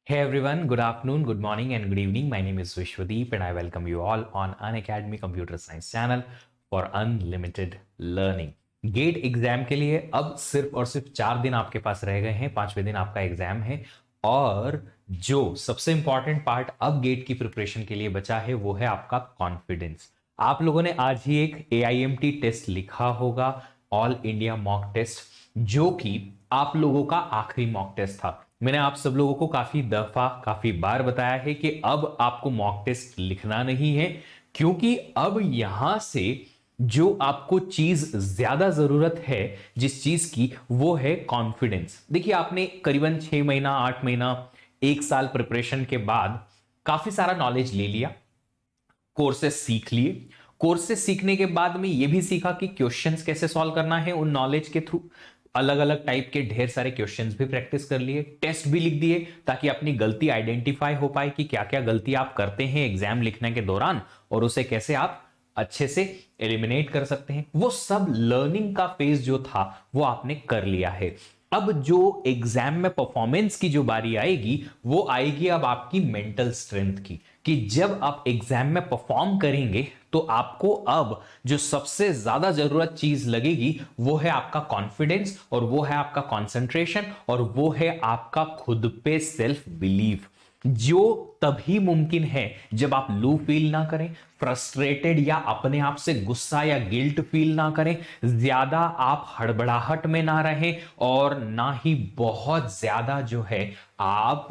Hey everyone, good afternoon, good morning, and good evening. My name is Vishwadeep, and I welcome you all on Unacademy Computer Science channel for unlimited learning. GATE exam के लिए अब सिर्फ और सिर्फ 4 दिन आपके पास रह गए हैं। 5वें दिन आपका एग्जाम है और जो सबसे इंपॉर्टेंट पार्ट अब गेट की प्रिपरेशन के लिए बचा है वो है आपका कॉन्फिडेंस। आप लोगों ने आज ही एक AIMT टेस्ट लिखा होगा, ऑल इंडिया मॉक टेस्ट, जो कि आप लोगों का आखिरी मॉक टेस्ट था। मैंने आप सब लोगों को काफी बार बताया है कि अब आपको मॉक टेस्ट लिखना नहीं है, क्योंकि अब यहां से जो आपको चीज ज्यादा जरूरत है जिस चीज की, वो है कॉन्फिडेंस। देखिए, आपने करीबन 6 महीना 8 महीना 1 साल प्रिपरेशन के बाद काफी सारा नॉलेज ले लिया, कोर्सेस सीख लिए। कोर्सेस सीखने के बाद में यह भी सीखा कि क्वेश्चंस कैसे सॉल्व करना है उन नॉलेज के थ्रू। अलग अलग टाइप के ढेर सारे क्वेश्चंस भी प्रैक्टिस कर लिए, टेस्ट भी लिख दिए, ताकि अपनी गलती आइडेंटिफाई हो पाए कि क्या क्या गलती आप करते हैं एग्जाम लिखने के दौरान और उसे कैसे आप अच्छे से एलिमिनेट कर सकते हैं। वो सब लर्निंग का फेज जो था वो आपने कर लिया है। अब जो एग्जाम में परफॉर्मेंस की जो बारी आएगी वो आएगी अब आपकी मेंटल स्ट्रेंथ की, कि जब आप एग्जाम में परफॉर्म करेंगे तो आपको अब जो सबसे ज्यादा जरूरत चीज लगेगी वो है आपका कॉन्फिडेंस, और वो है आपका कंसंट्रेशन, और वो है आपका खुद पे सेल्फ बिलीफ, जो तभी मुमकिन है जब आप लो फील ना करें, फ्रस्ट्रेटेड या अपने आप से गुस्सा या गिल्ट फील ना करें, ज्यादा आप हड़बड़ाहट में ना रहें, और ना ही बहुत ज्यादा जो है आप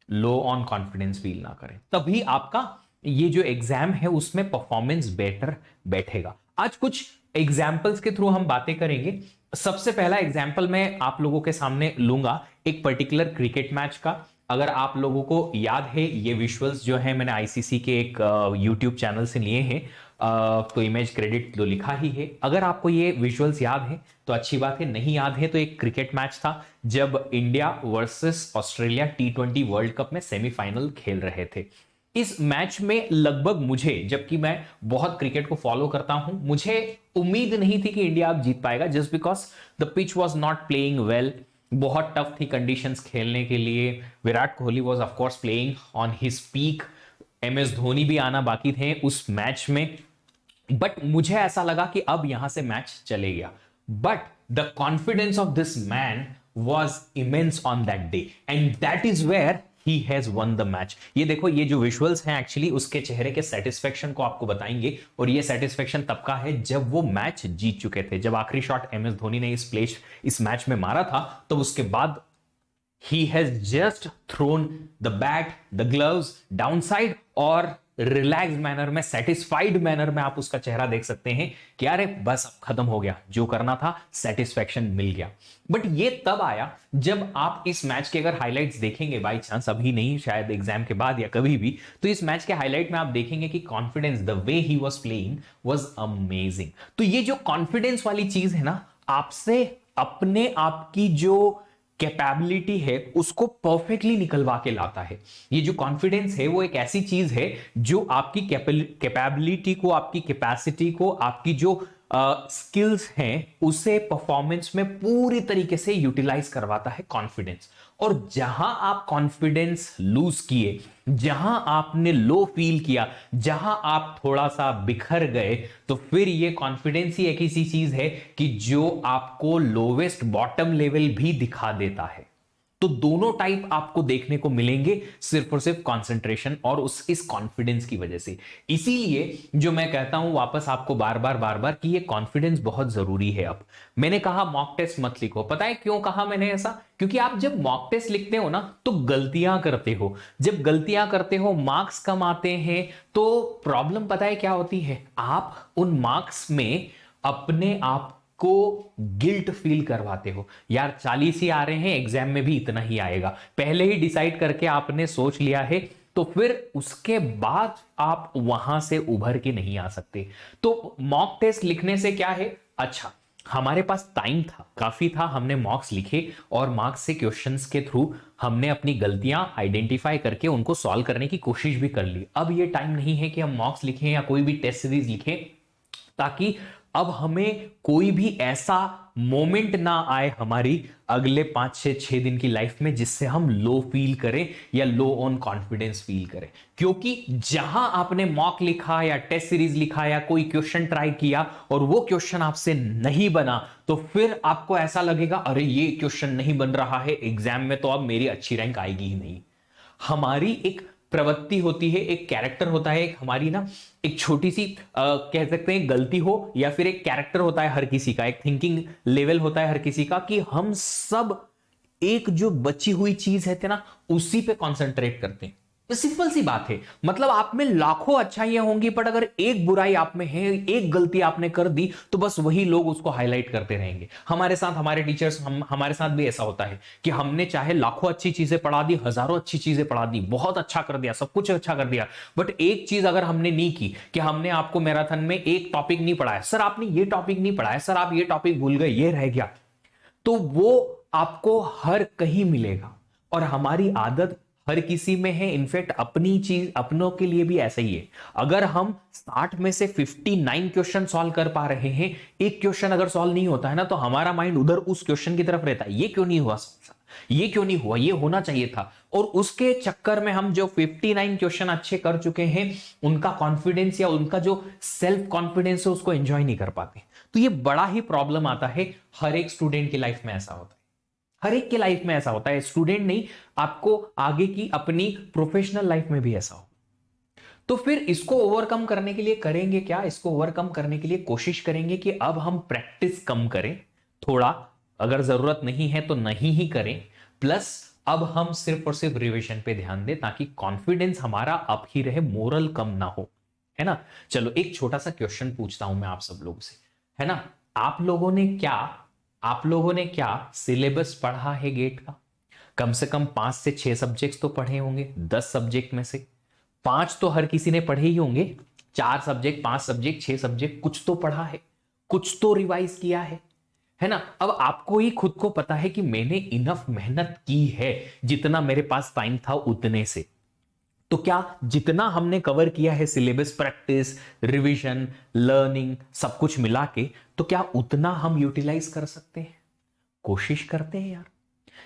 लो ऑन कॉन्फिडेंस फील ना करें। तभी आपका ये जो एग्जाम है उसमें परफॉर्मेंस बेटर बैठेगा। आज कुछ एग्जाम्पल्स के थ्रू हम बातें करेंगे। सबसे पहला एग्जाम्पल मैं आप लोगों के सामने लूंगा एक पर्टिकुलर क्रिकेट मैच का। अगर आप लोगों को याद है, ये विजुअल्स जो है मैंने आईसीसी के एक यूट्यूब चैनल से लिए हैं, तो इमेज क्रेडिट तो लिखा ही है। अगर आपको ये विजुअल्स याद है तो अच्छी बात है, नहीं याद है तो एक क्रिकेट मैच था जब India versus Australia T20 world cup में सेमीफाइनल खेल रहे थे। इस मैच में लगभग मुझे, जबकि मैं बहुत क्रिकेट को फॉलो करता हूं, मुझे उम्मीद नहीं थी कि इंडिया अब जीत पाएगा, just because the pitch was not playing well. बहुत टफ थी कंडीशंस खेलने के लिए। Virat Kohli was of course playing on his peak, MS Dhoni भी आना बाकी थे उस मैच में, बट मुझे ऐसा लगा कि अब यहां से मैच चले गया। But the confidence of this man was immense on that day, and that is where he has won the match. ये देखो, ये जो विजुअल्स हैं एक्चुअली उसके चेहरे के सेटिस्फेक्शन को आपको बताएंगे, और ये सेटिस्फेक्शन तब का है जब वो मैच जीत चुके थे। जब आखिरी शॉट MS धोनी ने इस मैच में मारा था, तो उसके बाद he has just thrown the bat, the gloves downside, और रिलैक्स मैनर में, सेटिस्फाइड मैनर में आप उसका चेहरा देख सकते हैं कि अरे बस अब खत्म हो गया, जो करना था, सेटिस्फैक्शन मिल गया। बट ये तब आया जब आप इस मैच के अगर हाइलाइट्स देखेंगे, बाई चांस अभी नहीं, शायद एग्जाम के बाद या कभी भी, तो इस मैच के हाईलाइट में आप देखेंगे कि confidence, the way he was playing was amazing. तो ये जो कॉन्फिडेंस वाली चीज है ना, आपसे अपने आप की जो कैपेबिलिटी है उसको परफेक्टली निकलवा के लाता है। ये जो कॉन्फिडेंस है वो एक ऐसी चीज है जो आपकी कैपेबिलिटी को, आपकी कैपेसिटी को, आपकी जो स्किल्स हैं उसे परफॉर्मेंस में पूरी तरीके से यूटिलाइज करवाता है कॉन्फिडेंस। और जहां आप कॉन्फिडेंस लूज किए, जहां आपने लो फील किया, जहां आप थोड़ा सा बिखर गए, तो फिर ये कॉन्फिडेंस ही एक ऐसी चीज है कि जो आपको लोवेस्ट बॉटम लेवल भी दिखा देता है। तो दोनों टाइप आपको देखने को मिलेंगे सिर्फ और सिर्फ कंसंट्रेशन और इस कॉन्फिडेंस की वजह से। इसीलिए जो मैं कहता हूं वापस आपको बार बार कि ये कॉन्फिडेंस बहुत जरूरी है। अब मैंने कहा मॉक टेस्ट मत लिखो, पता है क्यों कहा मैंने ऐसा? क्योंकि आप जब मॉक टेस्ट लिखते हो ना तो गलतियां करते हो, जब गलतियां करते हो मार्क्स कम आते हैं, तो प्रॉब्लम पता है क्या होती है? आप उन मार्क्स में अपने आप को गिल्ट फील करवाते हो, यार 40 ही आ रहे हैं, एग्जाम में भी इतना ही आएगा, पहले ही डिसाइड करके आपने सोच लिया है, तो फिर उसके बाद आप वहां से उभर के नहीं आ सकते। तो मॉक टेस्ट लिखने से क्या है? अच्छा, हमारे पास टाइम था, काफी था, हमने मॉक्स लिखे और मार्क्स से क्वेश्चंस के थ्रू हमने अपनी गलतियां आइडेंटिफाई करके उनको सॉल्व करने की कोशिश भी कर ली। अब ये टाइम नहीं है कि हम मॉक्स लिखें या कोई भी टेस्ट सीरीज लिखें ताकि अब हमें कोई भी ऐसा मोमेंट ना आए हमारी अगले 5 से 6 दिन की लाइफ में जिससे हम लो फील करें या लो ऑन कॉन्फिडेंस फील करें। क्योंकि जहां आपने मॉक लिखा या टेस्ट सीरीज लिखा या कोई क्वेश्चन ट्राई किया और वो क्वेश्चन आपसे नहीं बना, तो फिर आपको ऐसा लगेगा अरे ये क्वेश्चन नहीं बन रहा है एग्जाम में, तो अब मेरी अच्छी रैंक आएगी ही नहीं। हमारी एक प्रवृत्ति होती है, एक कैरेक्टर होता है, एक हमारी ना एक छोटी सी कह सकते हैं गलती हो, या फिर एक कैरेक्टर होता है हर किसी का, एक थिंकिंग लेवल होता है हर किसी का, कि हम सब एक जो बची हुई चीज है ना उसी पे कंसंट्रेट करते हैं। तो सिंपल सी बात है, मतलब आप में लाखों अच्छाइयां होंगी, पर अगर एक बुराई आप में है, एक गलती आपने कर दी, तो बस वही लोग उसको हाईलाइट करते रहेंगे। हमारे साथ हमारे टीचर्स, हमारे साथ भी ऐसा होता है कि हमने चाहे लाखों अच्छी चीजें पढ़ा दी, हजारों अच्छी चीजें पढ़ा दी, बहुत अच्छा कर दिया, सब कुछ अच्छा कर दिया, बट एक चीज अगर हमने नहीं की कि हमने आपको मैराथन में एक टॉपिक नहीं पढ़ाया, सर आपने ये टॉपिक नहीं पढ़ाया, सर आप ये टॉपिक भूल गए, ये रह गया, तो वो आपको हर कहीं मिलेगा। और हमारी आदत हर किसी में है, इनफैक्ट अपनी चीज अपनों के लिए भी ऐसा ही है। अगर हम 60 में से 59 क्वेश्चन सॉल्व कर पा रहे हैं, एक क्वेश्चन अगर सॉल्व नहीं होता है ना, तो हमारा माइंड उधर उस क्वेश्चन की तरफ रहता है, ये क्यों नहीं हुआ, ये क्यों नहीं हुआ, ये होना चाहिए था। और उसके चक्कर में हम जो 59 क्वेश्चन अच्छे कर चुके हैं, उनका कॉन्फिडेंस या उनका जो सेल्फ कॉन्फिडेंस है उसको एंजॉय नहीं कर पाते। तो ये बड़ा ही प्रॉब्लम आता है, हर एक स्टूडेंट की लाइफ में ऐसा होता है, हर एक के लाइफ में ऐसा होता है, स्टूडेंट नहीं, आपको आगे की अपनी प्रोफेशनल लाइफ में भी ऐसा हो। तो फिर इसको ओवरकम करने के लिए करेंगे क्या? इसको ओवरकम करने के लिए कोशिश करेंगे कि अब हम प्रैक्टिस कम करें थोड़ा, अगर जरूरत नहीं है तो नहीं ही करें, प्लस अब हम सिर्फ और सिर्फ रिवीजन पे ध्यान दें ताकि कॉन्फिडेंस हमारा अप ही रहे, मोरल कम ना हो, है ना। चलो एक छोटा सा क्वेश्चन पूछता हूं मैं आप सब लोगों से, है ना। आप लोगों ने क्या सिलेबस पढ़ा है गेट का? कम से कम 5 से 6 सब्जेक्ट्स तो पढ़े होंगे। 10 सब्जेक्ट में से 5 तो हर किसी ने पढ़े ही होंगे। 4 सब्जेक्ट, 5 सब्जेक्ट, 6 सब्जेक्ट, कुछ तो पढ़ा है, कुछ तो रिवाइज किया है ना। अब आपको ही खुद को पता है कि मैंने इनफ मेहनत की है, जितना मेरे पास टाइम था उतने से। तो क्या जितना हमने कवर किया है सिलेबस, प्रैक्टिस, रिवीजन, लर्निंग, सब कुछ मिला के, तो क्या उतना हम यूटिलाइज कर सकते हैं? कोशिश करते हैं यार।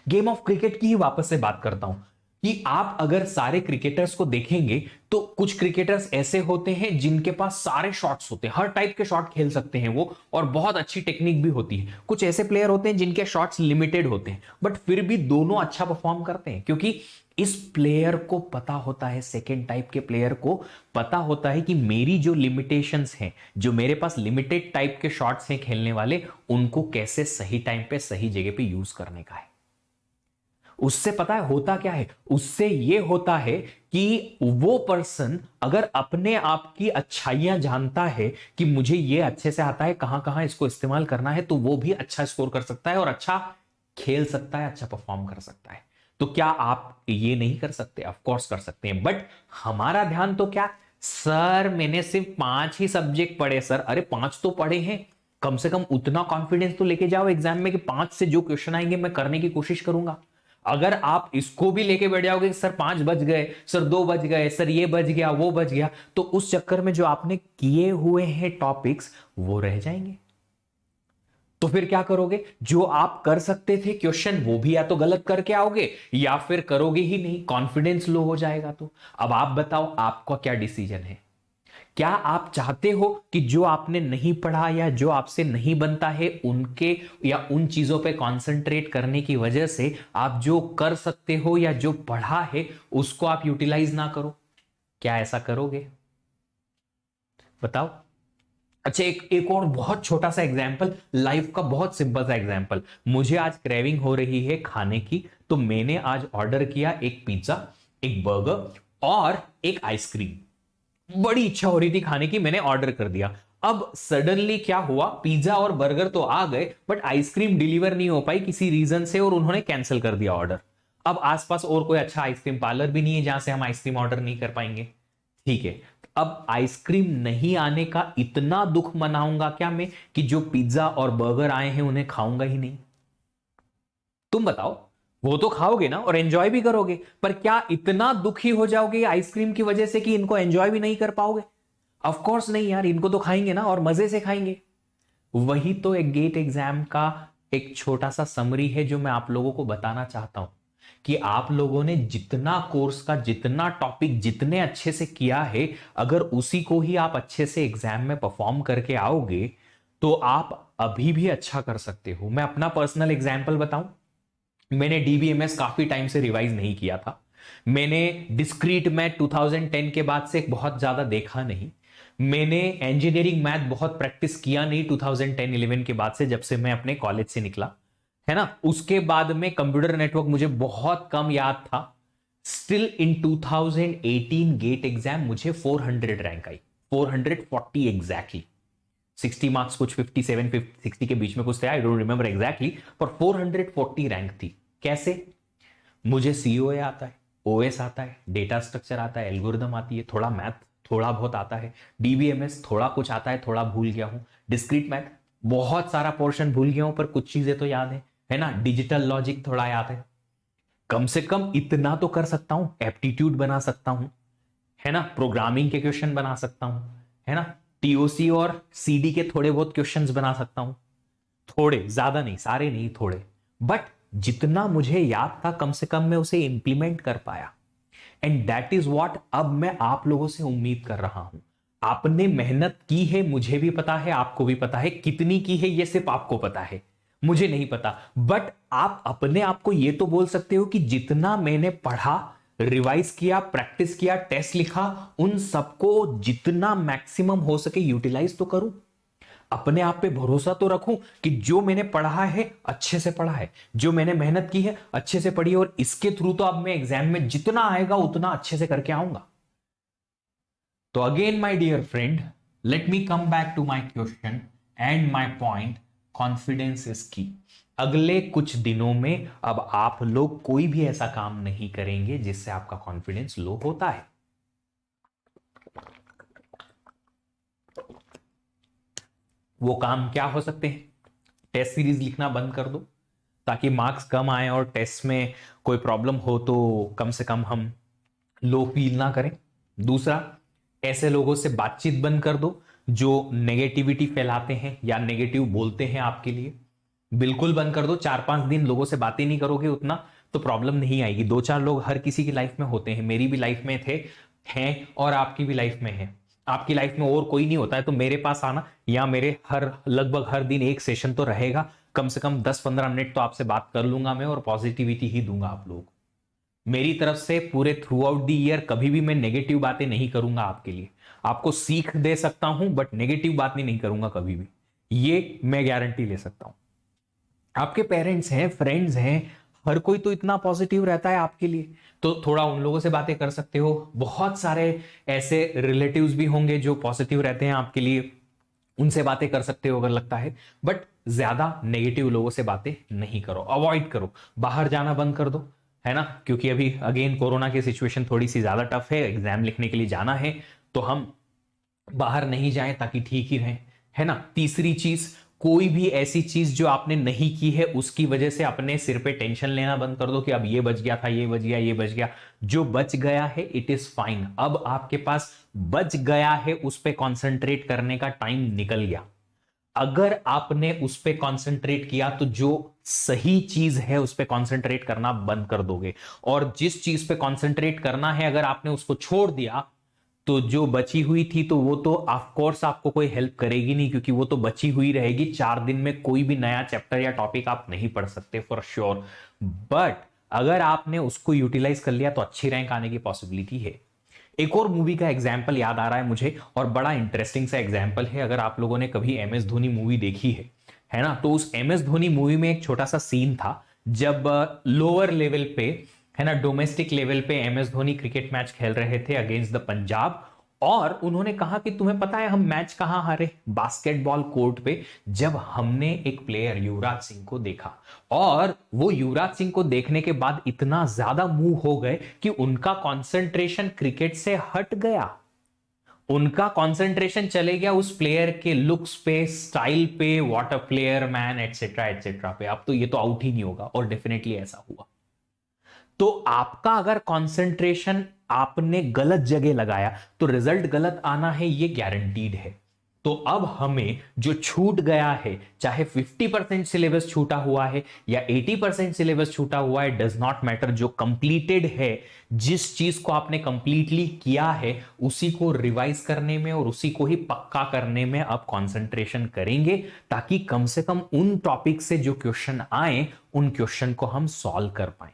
गेम ऑफ क्रिकेट की ही वापस से बात करता हूं कि आप अगर सारे क्रिकेटर्स को देखेंगे तो कुछ क्रिकेटर्स ऐसे होते हैं जिनके पास सारे शॉट्स होते हैं, हर टाइप के शॉट खेल सकते हैं वो, और बहुत अच्छी टेक्निक भी होती है। कुछ ऐसे प्लेयर होते हैं जिनके शॉट्स लिमिटेड होते हैं, बट फिर भी दोनों अच्छा परफॉर्म करते हैं, क्योंकि इस प्लेयर को पता होता है, सेकेंड टाइप के प्लेयर को पता होता है कि मेरी जो लिमिटेशंस हैं, जो मेरे पास लिमिटेड टाइप के शॉट्स हैं खेलने वाले, उनको कैसे सही टाइम पे सही जगह पे यूज करने का है। उससे पता है होता क्या है? उससे यह होता है कि वो पर्सन अगर अपने आप की अच्छाइयां जानता है कि मुझे ये अच्छे से आता है, कहां कहां इसको इस्तेमाल करना है, तो वो भी अच्छा स्कोर कर सकता है और अच्छा खेल सकता है, अच्छा परफॉर्म कर सकता है। तो क्या आप ये नहीं कर सकते? ऑफ कोर्स कर सकते हैं, बट हमारा ध्यान तो क्या, सर मैंने सिर्फ 5 ही सब्जेक्ट पढ़े सर। अरे 5 तो पढ़े हैं, कम से कम उतना कॉन्फिडेंस तो लेके जाओ एग्जाम में कि 5 से जो क्वेश्चन आएंगे मैं करने की कोशिश करूंगा। अगर आप इसको भी लेके बैठ जाओगे सर 5 बज गए, सर 2 बज गए, सर ये बज गया, वो बज गया, तो उस चक्कर में जो आपने किए हुए हैं टॉपिक्स वो रह जाएंगे। तो फिर क्या करोगे? जो आप कर सकते थे क्वेश्चन, वो भी या तो गलत करके आओगे या फिर करोगे ही नहीं, कॉन्फिडेंस लो हो जाएगा। तो अब आप बताओ आपका क्या डिसीजन है? क्या आप चाहते हो कि जो आपने नहीं पढ़ा या जो आपसे नहीं बनता है उनके या उन चीजों पे कंसंट्रेट करने की वजह से आप जो कर सकते हो या जो पढ़ा है उसको आप यूटिलाइज ना करो? क्या ऐसा करोगे? बताओ। अच्छा एक और बहुत छोटा सा एग्जांपल, लाइफ का बहुत सिंपल सा एग्जांपल। मुझे आज क्रेविंग हो रही है खाने की, तो मैंने आज ऑर्डर किया एक पिज्जा, एक बर्गर और एक आइसक्रीम। बड़ी इच्छा हो रही थी खाने की, मैंने ऑर्डर कर दिया। अब सडनली क्या हुआ, पिज्जा और बर्गर तो आ गए बट आइसक्रीम डिलीवर नहीं हो पाई किसी रीजन से, और उन्होंने कैंसिल कर दिया ऑर्डर। अब आसपास और कोई अच्छा आइसक्रीम पार्लर भी नहीं है जहां से हम आइसक्रीम ऑर्डर नहीं कर पाएंगे। ठीक है, अब आइसक्रीम नहीं आने का इतना दुख मनाऊंगा क्या मैं कि जो पिज्जा और बर्गर आए हैं उन्हें खाऊंगा ही नहीं? तुम बताओ। वो तो खाओगे ना और एंजॉय भी करोगे, पर क्या इतना दुखी हो जाओगे आइसक्रीम की वजह से कि इनको एंजॉय भी नहीं कर पाओगे? ऑफ कोर्स नहीं यार, इनको तो खाएंगे ना और मजे से खाएंगे। वही तो एक गेट एग्जाम का एक छोटा सा समरी है जो मैं आप लोगों को बताना चाहता हूं कि आप लोगों ने जितना कोर्स का जितना टॉपिक जितने अच्छे से किया है, अगर उसी को ही आप अच्छे से एग्जाम में परफॉर्म करके आओगे तो आप अभी भी अच्छा कर सकते हो। मैं अपना पर्सनल एग्जाम्पल बताऊं, मैंने डीबीएमएस काफी टाइम से रिवाइज नहीं किया था। मैंने डिस्क्रीट मैथ 2010 के बाद से बहुत ज्यादा देखा नहीं। मैंने इंजीनियरिंग मैथ बहुत प्रैक्टिस किया नहीं 2010-11 के बाद से, जब से मैं अपने कॉलेज से निकला, है ना। उसके बाद में कंप्यूटर नेटवर्क मुझे बहुत कम याद था। स्टिल इन 2018 गेट एग्जाम मुझे 400 रैंक आई, 440 एग्जैक्टली। 60 मार्क्स कुछ 57 60 के बीच में कुछ थे, आई डोंट रिमेंबर एग्जैक्टली, पर 440 रैंक थी। कैसे? मुझे सीओए आता है, ओएस आता है, डेटा स्ट्रक्चर आता है, एल्गोरिदम आती है, थोड़ा मैथ थोड़ा बहुत आता है, डीबीएमएस थोड़ा कुछ आता है, थोड़ा भूल गया हूं, डिस्क्रीट मैथ बहुत सारा पोर्शन भूल गया हूं पर कुछ चीजें तो याद है ना, डिजिटल लॉजिक थोड़ा याद है। कम से कम इतना तो कर सकता हूं, एप्टीट्यूड बना सकता हूं, है ना, प्रोग्रामिंग के क्वेश्चन बना सकता हूं, है ना, टीओसी और सीडी के थोड़े बहुत क्वेश्चंस बना सकता हूं। थोड़े, ज्यादा नहीं, सारे नहीं, थोड़े। बट जितना मुझे याद था कम से कम मैं उसे इंप्लीमेंट कर पाया। एंड दैट इज व्हाट अब मैं आप लोगों से उम्मीद कर रहा हूं। आपने मेहनत की है, मुझे भी पता है, आपको भी पता है, कितनी की है ये सिर्फ आपको पता है, मुझे नहीं पता। बट आप अपने आप को ये तो बोल सकते हो कि जितना मैंने पढ़ा, रिवाइज किया, प्रैक्टिस किया, टेस्ट लिखा, उन सबको जितना मैक्सिमम हो सके यूटिलाइज तो करूं। अपने आप पे भरोसा तो रखूं कि जो मैंने पढ़ा है अच्छे से पढ़ा है, जो मैंने मेहनत की है अच्छे से पढ़ी है, और इसके थ्रू तो अब मैं एग्जाम में जितना आएगा उतना अच्छे से करके आऊंगा। तो again my dear friend, let me come back to my question and my point, confidence is की। अगले कुछ दिनों में अब आप लोग कोई भी ऐसा काम नहीं करेंगे जिससे आपका कॉन्फिडेंस लो होता है। वो काम क्या हो सकते हैं? टेस्ट सीरीज लिखना बंद कर दो ताकि मार्क्स कम आए, और टेस्ट में कोई प्रॉब्लम हो तो कम से कम हम लो फील ना करें। दूसरा, ऐसे लोगों से बातचीत बंद कर दो जो नेगेटिविटी फैलाते हैं या नेगेटिव बोलते हैं आपके लिए, बिल्कुल बंद कर दो। 4-5 दिन लोगों से बातें नहीं करोगे उतना तो प्रॉब्लम नहीं आएगी। 2-4 लोग हर किसी की लाइफ में होते हैं, मेरी भी लाइफ में थे, हैं, और आपकी भी लाइफ में है। आपकी लाइफ में और कोई नहीं होता है तो मेरे पास आना, या मेरे लगभग हर दिन एक सेशन तो रहेगा, कम से कम 10-15 मिनट तो आपसे बात कर लूंगा मैं, और पॉजिटिविटी ही दूंगा आप लोगों को। मेरी तरफ से पूरे थ्रू आउट द ईयर कभी भी मैं नेगेटिव बातें नहीं करूंगा आपके लिए। आपको सीख दे सकता हूं बट नेगेटिव बात नहीं करूंगा कभी भी, ये मैं गारंटी ले सकता हूं। आपके पेरेंट्स हैं, फ्रेंड्स हैं, हर कोई तो इतना पॉजिटिव रहता है आपके लिए, तो थोड़ा उन लोगों से बातें कर सकते हो। बहुत सारे ऐसे रिलेटिव्स भी होंगे जो पॉजिटिव रहते हैं आपके लिए, उनसे बातें कर सकते हो अगर लगता है। बट ज्यादा नेगेटिव लोगों से बातें नहीं करो, अवॉइड करो। बाहर जाना बंद कर दो, है ना, क्योंकि अभी अगेन कोरोना की सिचुएशन थोड़ी सी ज्यादा टफ है, एग्जाम लिखने के लिए जाना है तो हम बाहर नहीं जाएं ताकि ठीक ही रहें, है ना। तीसरी चीज, कोई भी ऐसी चीज जो आपने नहीं की है उसकी वजह से अपने सिर पे टेंशन लेना बंद कर दो कि अब ये बच गया था, ये बच गया, ये बच गया। जो बच गया है इट इज फाइन, अब आपके पास बच गया है, उस पर कॉन्सेंट्रेट करने का टाइम निकल गया। अगर आपने उस पर कॉन्सेंट्रेट किया तो जो सही चीज है उस पर कॉन्सेंट्रेट करना बंद कर दोगे, और जिस चीज पे कॉन्सेंट्रेट करना है अगर आपने उसको छोड़ दिया तो जो बची हुई थी तो वो तो ऑफ कोर्स आपको कोई हेल्प करेगी नहीं, क्योंकि वो तो बची हुई रहेगी। 4 दिन में कोई भी नया चैप्टर या टॉपिक आप नहीं पढ़ सकते फॉर श्योर। बट अगर आपने उसको यूटिलाइज कर लिया तो अच्छी रैंक आने की पॉसिबिलिटी है। एक और मूवी का एग्जाम्पल याद आ रहा है मुझे, और बड़ा इंटरेस्टिंग सा एग्जाम्पल है। अगर आप लोगों ने कभी एम एस धोनी मूवी देखी है ना, तो उस एम एस धोनी मूवी में एक छोटा सा सीन था जब लोअर लेवल पे, है ना, डोमेस्टिक लेवल पे M S Dhoni cricket match खेल रहे थे अगेंस्ट द पंजाब, और उन्होंने कहा कि तुम्हें पता है हम मैच कहां हारे? बास्केटबॉल कोर्ट पे, जब हमने एक प्लेयर युवराज सिंह को देखा। और वो युवराज सिंह को देखने के बाद इतना ज्यादा मूव हो गए कि उनका कंसंट्रेशन क्रिकेट से हट गया, उनका कंसंट्रेशन चले गया उस प्लेयर के लुक्स पे, स्टाइल पे, what a player man, etcetera etcetera पे। अब तो ये तो आउट ही नहीं होगा, और डेफिनेटली ऐसा हुआ। तो आपका अगर कंसंट्रेशन आपने गलत जगह लगाया तो रिजल्ट गलत आना है, ये गारंटीड है। तो अब हमें जो छूट गया है, चाहे 50% सिलेबस छूटा हुआ है या 80% सिलेबस छूटा हुआ है, डज नॉट मैटर, जो कंप्लीटेड है, जिस चीज को आपने कंप्लीटली किया है, उसी को रिवाइज करने में और उसी को ही पक्का करने में अब कंसंट्रेशन करेंगे, ताकि कम से कम उन टॉपिक से जो क्वेश्चन आए उन क्वेश्चन को हम सॉल्व कर पाए।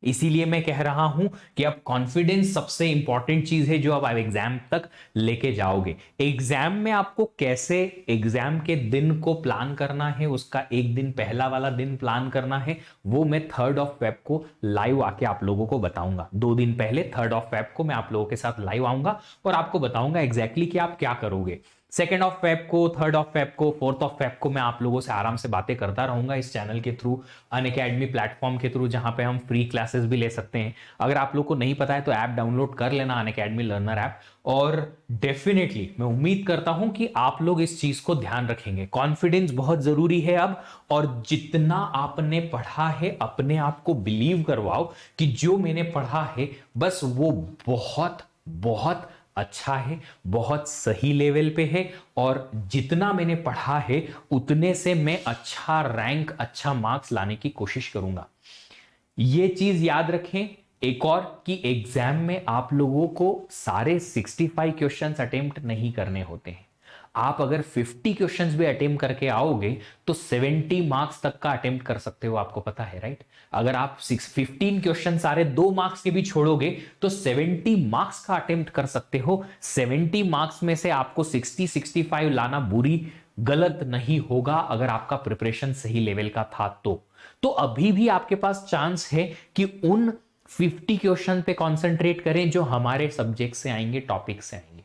इसीलिए मैं कह रहा हूं कि अब कॉन्फिडेंस सबसे इंपॉर्टेंट चीज है जो अब आप एग्जाम तक लेके जाओगे। एग्जाम में आपको कैसे एग्जाम के दिन को प्लान करना है, उसका एक दिन पहला वाला दिन प्लान करना है, वो मैं 3rd ऑफ फेब को लाइव आके आप लोगों को बताऊंगा। 2 दिन पहले 3rd ऑफ फेब को मैं आप लोगों के साथ लाइव आऊंगा और आपको बताऊंगा एग्जैक्टली कि आप क्या करोगे। 2nd ऑफ फेब को, 3rd ऑफ फेब को, 4th ऑफ फेब को मैं आप लोगों से आराम से बातें करता रहूंगा इस चैनल के थ्रू, अनअकैडमी प्लेटफॉर्म के थ्रू, जहां पे हम फ्री क्लासेस भी ले सकते हैं। अगर आप लोग को नहीं पता है तो ऐप डाउनलोड कर लेना, अनअकैडमी लर्नर ऐप। और डेफिनेटली मैं उम्मीद करता हूं कि आप लोग इस चीज को ध्यान रखेंगे। कॉन्फिडेंस बहुत जरूरी है अब, और जितना आपने पढ़ा है अपने आप को बिलीव करवाओ कि जो मैंने पढ़ा है बस वो बहुत बहुत अच्छा है, बहुत सही लेवल पे है, और जितना मैंने पढ़ा है उतने से मैं अच्छा रैंक, अच्छा मार्क्स लाने की कोशिश करूंगा। ये चीज याद रखें। एक और कि एग्जाम में आप लोगों को सारे 65 क्वेश्चंस अटेम्प्ट नहीं करने होते हैं। आप अगर 50 क्वेश्चंस भी अटेम्प्ट करके आओगे तो 70 मार्क्स तक का अटेम्प्ट कर सकते हो, आपको पता है राइट। अगर आप 15 क्वेश्चन सारे 2 मार्क्स के भी छोड़ोगे तो 70 मार्क्स का अटेम्प्ट कर सकते हो। 70 मार्क्स में से आपको 60-65 लाना बुरी गलत नहीं होगा अगर आपका प्रिपरेशन सही लेवल का था तो अभी भी आपके पास चांस है कि उन 50 क्वेश्चन पे कंसंट्रेट करें जो हमारे सब्जेक्ट से आएंगे, टॉपिक से आएंगे।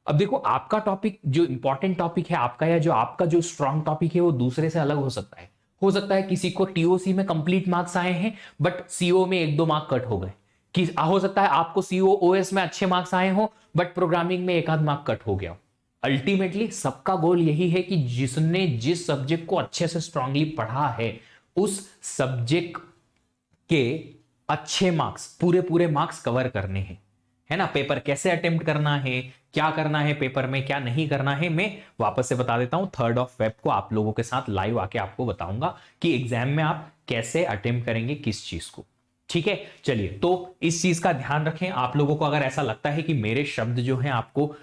अब देखो, आपका टॉपिक जो इंपॉर्टेंट टॉपिक है आपका, या जो आपका जो स्ट्रांग टॉपिक है, वो दूसरे से अलग हो सकता है। हो सकता है किसी को टीओसी में कंप्लीट मार्क्स आए हैं बट सीओ में 1-2 मार्क कट हो गए, कि हो सकता है आपको सीओ ओएस में अच्छे मार्क्स आए हो बट प्रोग्रामिंग में 1-आध मार्क कट हो गया। अल्टीमेटली सबका गोल यही है कि जिसने जिस सब्जेक्ट को अच्छे से स्ट्रांगली पढ़ा है उस सब्जेक्ट के अच्छे मार्क्स, पूरे पूरे मार्क्स कवर करने हैं, है ना। पेपर कैसे अटेम्प्ट करना है, क्या करना है पेपर में, क्या नहीं करना है, मैं वापस से बता देता हूं। 3rd ऑफ फेब को आप लोगों के साथ लाइव आके आपको बताऊंगा कि एग्जाम में आप कैसे अटेम्प्ट करेंगे किस चीज को। ठीक है, चलिए, तो इस चीज का ध्यान रखें। आप लोगों को अगर ऐसा लगता है कि मेरे शब्द जो हैं आपको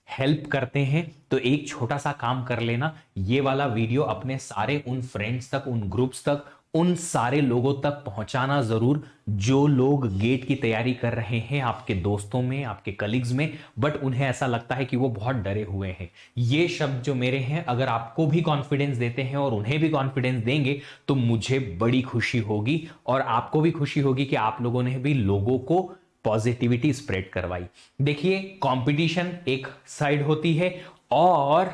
हेल्प करते हैं तो एक छोटा सा काम कर लेना, ये वाला वीडियो अपने सारे उन फ्रेंड्स तक, उन ग्रुप्स तक, उन सारे लोगों तक पहुंचाना जरूर जो लोग गेट की तैयारी कर रहे हैं, आपके दोस्तों में, आपके कलीग्स में, बट उन्हें ऐसा लगता है कि वो बहुत डरे हुए हैं। ये शब्द जो मेरे हैं अगर आपको भी कॉन्फिडेंस देते हैं और उन्हें भी कॉन्फिडेंस देंगे तो मुझे बड़ी खुशी होगी, और आपको भी खुशी होगी कि आप लोगों ने भी लोगों को पॉजिटिविटी स्प्रेड करवाई। देखिए, कंपटीशन एक साइड होती है और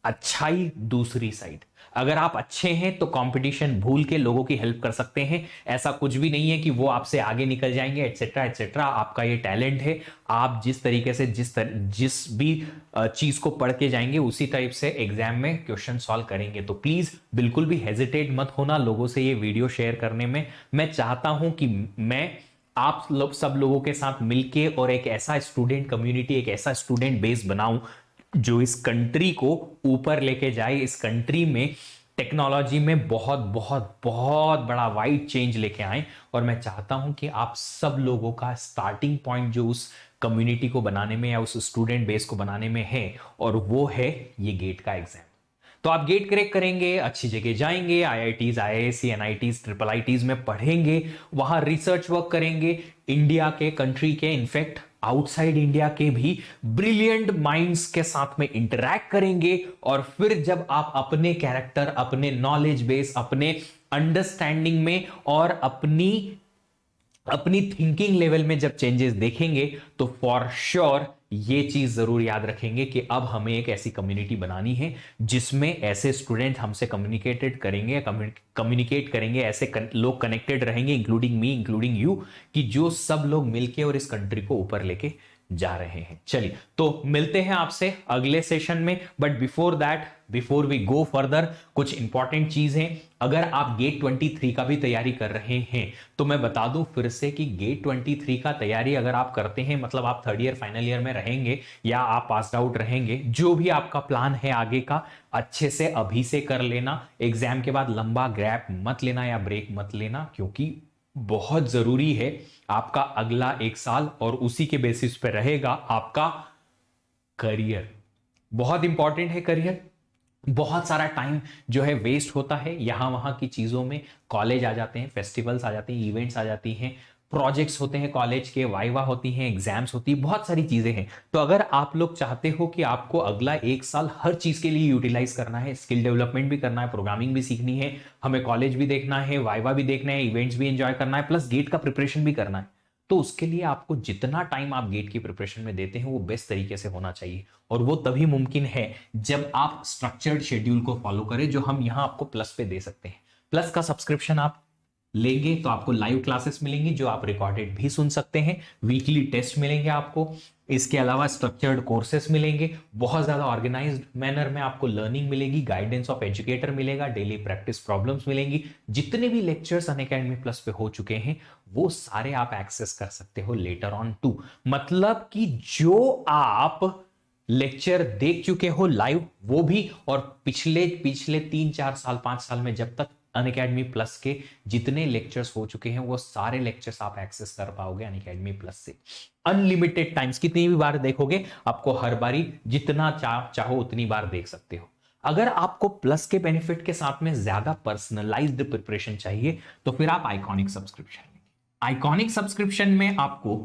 अच्छाई दूसरी साइड। अगर आप अच्छे हैं तो कंपटीशन भूल के लोगों की हेल्प कर सकते हैं। ऐसा कुछ भी नहीं है कि वो आपसे आगे निकल जाएंगे, एटसेट्रा एटसेट्रा। आपका ये टैलेंट है, आप जिस तरीके से जिस भी चीज को पढ़ के जाएंगे उसी टाइप से एग्जाम में क्वेश्चन सॉल्व करेंगे। तो प्लीज बिल्कुल भी हेजिटेट मत होना लोगों से ये वीडियो शेयर करने में। मैं चाहता हूं कि मैं आप लोग सब लोगों के साथ मिलके और एक ऐसा स्टूडेंट कम्युनिटी, एक ऐसा स्टूडेंट बेस बनाऊं जो इस कंट्री को ऊपर लेके जाए, इस कंट्री में टेक्नोलॉजी में बहुत बहुत बहुत बड़ा वाइड चेंज लेके आए। और मैं चाहता हूं कि आप सब लोगों का स्टार्टिंग पॉइंट जो उस कम्युनिटी को बनाने में या उस स्टूडेंट बेस को बनाने में है, और वो है ये गेट का एग्जाम। तो आप गेट क्रैक करेंगे, अच्छी जगह जाएंगे, IITs, IISc, NITs, triple ITs में पढ़ेंगे, वहां रिसर्च वर्क करेंगे, इंडिया के, कंट्री के, इनफैक्ट आउटसाइड इंडिया के भी ब्रिलियंट माइंड्स के साथ में इंटरैक्ट करेंगे। और फिर जब आप अपने कैरेक्टर, अपने नॉलेज बेस, अपने अंडरस्टैंडिंग में और अपनी थिंकिंग लेवल में जब चेंजेस देखेंगे तो फॉर श्योर ये चीज जरूर याद रखेंगे कि अब हमें एक ऐसी कम्युनिटी बनानी है जिसमें ऐसे स्टूडेंट हमसे कम्युनिकेट करेंगे, ऐसे लोग कनेक्टेड रहेंगे, इंक्लूडिंग मी, इंक्लूडिंग यू, कि जो सब लोग मिलके और इस कंट्री को ऊपर लेके जा रहे हैं। चलिए, तो मिलते हैं आपसे अगले सेशन में, but before that, before we go further, कुछ इंपॉर्टेंट चीज है। अगर आप गेट 23 का भी तैयारी कर रहे हैं तो मैं बता दूं फिर से कि गेट 23 का तैयारी अगर आप करते हैं, मतलब आप थर्ड ईयर फाइनल ईयर में रहेंगे या आप पास आउट रहेंगे, जो भी आपका प्लान है आगे का, अच्छे से अभी से कर लेना। एग्जाम के बाद लंबा गैप मत लेना या ब्रेक मत लेना, क्योंकि बहुत जरूरी है आपका अगला एक साल, और उसी के बेसिस पे रहेगा आपका करियर। बहुत इंपॉर्टेंट है करियर। बहुत सारा टाइम जो है वेस्ट होता है यहां वहां की चीजों में। कॉलेज आ जाते हैं, फेस्टिवल्स आ जाते हैं, इवेंट्स आ जाती हैं, प्रोजेक्ट्स होते हैं कॉलेज के, वाइवा होती हैं, एग्जाम्स होती है, बहुत सारी चीजें हैं। तो अगर आप लोग चाहते हो कि आपको अगला एक साल हर चीज के लिए यूटिलाइज करना है, स्किल डेवलपमेंट भी करना है, प्रोग्रामिंग भी सीखनी है, हमें कॉलेज भी देखना है, वाइवा भी देखना है, इवेंट्स भी एंजॉय करना है, प्लस गेट का प्रिपरेशन भी करना है, तो उसके लिए आपको जितना टाइम आप गेट की प्रिपरेशन में देते हैं वो बेस्ट तरीके से होना चाहिए। और वो तभी मुमकिन है जब आप स्ट्रक्चर्ड शेड्यूल को फॉलो करें, जो हम यहां आपको प्लस पे दे सकते हैं। प्लस का सब्सक्रिप्शन आप लेंगे तो आपको लाइव क्लासेस मिलेंगी जो आप रिकॉर्डेड भी सुन सकते हैं, वीकली टेस्ट मिलेंगे आपको, इसके अलावा स्ट्रक्चर्ड कोर्सेस मिलेंगे, बहुत ज्यादा ऑर्गेनाइज्ड मैनर में आपको लर्निंग मिलेगी, गाइडेंस ऑफ एजुकेटर मिलेगा, डेली प्रैक्टिस प्रॉब्लम्स मिलेंगी। जितने भी लेक्चर्स अनअकैडमी प्लस पे हो चुके हैं वो सारे आप एक्सेस कर सकते हो लेटर ऑन टू। मतलब कि जो आप लेक्चर देख चुके हो लाइव वो भी, और पिछले पिछले 3 4 साल 5 साल में जब तक अनअकैडमी प्लस के जितने लेक्चर्स हो चुके हैं वो सारे लेक्चर्स आप एक्सेस कर पाओगे अनअकैडमी प्लस से। अनलिमिटेड टाइम्स, कितनी भी बार देखोगे, आपको हर बारी जितना चाहो उतनी बार देख सकते हो। अगर आपको प्लस के बेनिफिट के साथ में ज्यादा पर्सनलाइज्ड प्रिपरेशन चाहिए तो फिर आप आइकॉनिक सब्सक्रिप्शन लेंगे। आइकॉनिक सब्सक्रिप्शन में आपको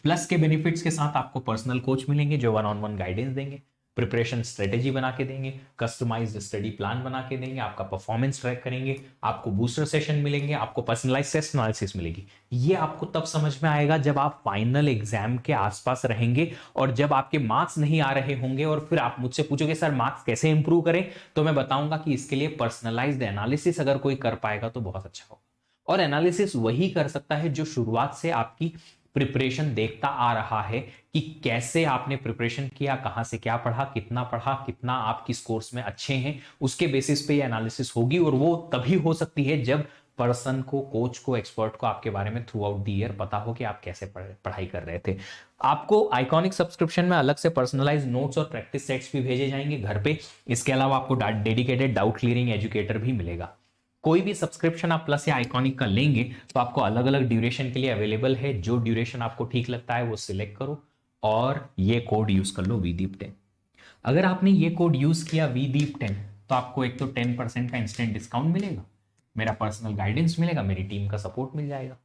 प्लस के बेनिफिट्स के साथ आपको पर्सनल कोच मिलेंगे जो 1-on-1 गाइडेंस देंगे, प्रिपरेशन स्ट्रेटेजी बना के देंगे, कस्टमाइज्ड स्टडी प्लान बना के देंगे, आपका परफॉर्मेंस ट्रैक करेंगे, आपको बूस्टर सेशन मिलेंगे, आपको पर्सनलाइज्ड टेस्ट एनालिसिस मिलेगी। ये आपको तब समझ में आएगा जब आप फाइनल एग्जाम के आसपास रहेंगे और जब आपके मार्क्स नहीं आ रहे होंगे और फिर आप मुझसे पूछोगे सर मार्क्स कैसे इंप्रूव करें, तो मैं बताऊंगा कि इसके लिए पर्सनलाइज्ड एनालिसिस अगर कोई कर पाएगा तो बहुत अच्छा होगा। और एनालिसिस वही कर सकता है जो शुरुआत से आपकी प्रिपरेशन देखता आ रहा है कि कैसे आपने प्रिपरेशन किया, कहां से क्या पढ़ा, कितना आप किस कोर्स में अच्छे हैं, उसके बेसिस पे ये एनालिसिस होगी। और वो तभी हो सकती है जब पर्सन को, कोच को, एक्सपर्ट को आपके बारे में थ्रू आउट द ईयर पता हो कि आप कैसे पढ़ाई कर रहे थे। आपको आइकॉनिक सब्सक्रिप्शन में अलग से पर्सनलाइज नोट्स और प्रैक्टिस सेट्स भी भेजे जाएंगे घर पे। इसके अलावा आपको डेडिकेटेड डाउट क्लियरिंग एजुकेटर भी मिलेगा। कोई भी सब्सक्रिप्शन आप प्लस या आइकॉनिक का लेंगे तो आपको अलग अलग ड्यूरेशन के लिए अवेलेबल है। जो ड्यूरेशन आपको ठीक लगता है वो सिलेक्ट करो और ये कोड यूज कर लो VDEEP10। अगर आपने ये कोड यूज किया VDEEP10 तो आपको एक तो 10% का इंस्टेंट डिस्काउंट मिलेगा, मेरा पर्सनल गाइडेंस मिलेगा, मेरी टीम का सपोर्ट मिल जाएगा।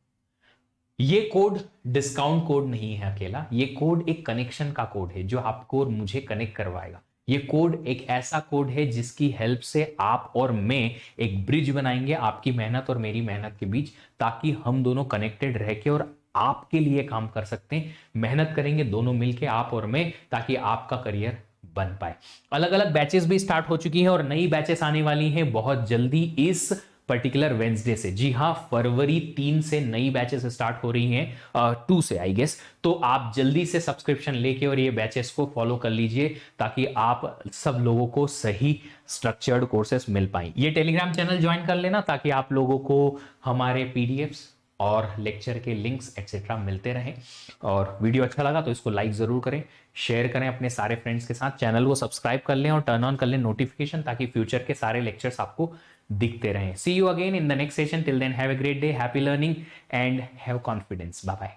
ये कोड डिस्काउंट कोड नहीं है अकेला, ये कोड एक कनेक्शन का कोड है जो आपको और मुझे कनेक्ट करवाएगा। ये कोड एक ऐसा कोड है जिसकी हेल्प से आप और मैं एक ब्रिज बनाएंगे आपकी मेहनत और मेरी मेहनत के बीच, ताकि हम दोनों कनेक्टेड रह के और आपके लिए काम कर सकते हैं। मेहनत करेंगे दोनों मिलके, आप और मैं, ताकि आपका करियर बन पाए। अलग अलग बैचेस भी स्टार्ट हो चुकी हैं और नई बैचेस आने वाली हैं बहुत जल्दी इस पर्टिकुलर वेंसडे से। जी हाँ, फरवरी 3 से नई बैचेस स्टार्ट हो रही हैं, 2 से आई गेस। तो आप जल्दी से सब्सक्रिप्शन लेके और ये बैचेस को फॉलो कर लीजिए ताकि आप सब लोगों को सही स्ट्रक्चर्ड कोर्सेस मिल पाए। ये टेलीग्राम चैनल ज्वाइन कर लेना ताकि आप लोगों को हमारे PDFs और लेक्चर के लिंक्स एक्सेट्रा मिलते रहें। और वीडियो अच्छा लगा तो इसको लाइक जरूर करें, शेयर करें अपने सारे फ्रेंड्स के साथ, चैनल को सब्सक्राइब कर लें और टर्न ऑन कर लें नोटिफिकेशन, ताकि फ्यूचर के सारे लेक्चर्स आपको दिखते रहें। See you again in the next session, till then have a great day, happy learning and have confidence. Bye bye.